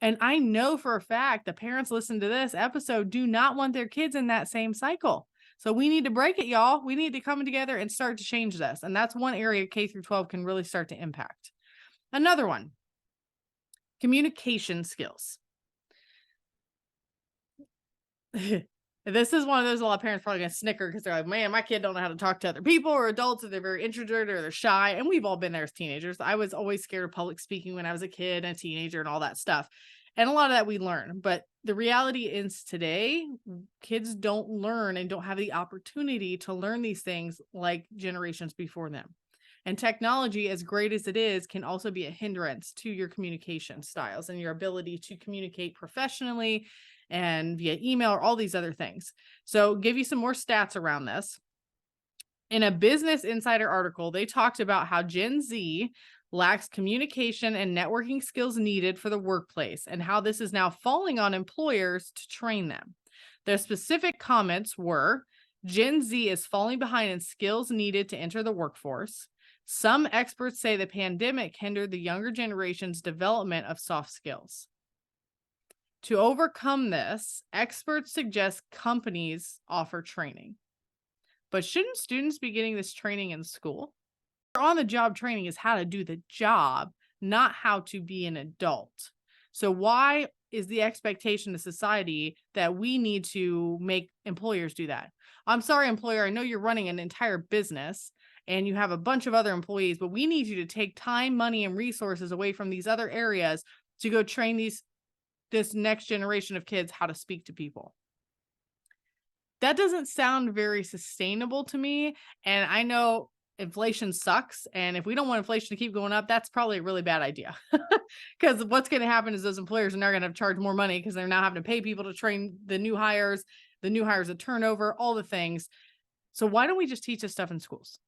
And I know for a fact the parents listen to this episode do not want their kids in that same cycle. So we need to break it, y'all. We need to come together and start to change this. And that's one area K through 12 can really start to impact. Another one, communication skills. This is one of those a lot of parents probably gonna snicker because they're like, man, my kid don't know how to talk to other people or adults, or they're very introverted or they're shy. And we've all been there as teenagers. I was always scared of public speaking when I was a kid and a teenager and all that stuff. And a lot of that we learn. But the reality is today, kids don't learn and don't have the opportunity to learn these things like generations before them. And technology, as great as it is, can also be a hindrance to your communication styles and your ability to communicate professionally and via email or all these other things. So, give you some more stats around this. In a Business Insider article, they talked about how Gen Z lacks communication and networking skills needed for the workplace and how this is now falling on employers to train them. Their specific comments were Gen Z is falling behind in skills needed to enter the workforce. Some experts say the pandemic hindered the younger generation's development of soft skills. To overcome this, experts suggest companies offer training. But shouldn't students be getting this training in school? On the job training is how to do the job, not how to be an adult. So, why is the expectation of society that we need to make employers do that? I'm sorry, employer, I know you're running an entire business and you have a bunch of other employees, but we need you to take time, money, and resources away from these other areas to go train this next generation of kids how to speak to people. That doesn't sound very sustainable to me. And I know inflation sucks. And if we don't want inflation to keep going up, that's probably a really bad idea. Because what's going to happen is those employers are now going to charge more money because they're now having to pay people to train the new hires, a turnover, all the things. So why don't we just teach this stuff in schools?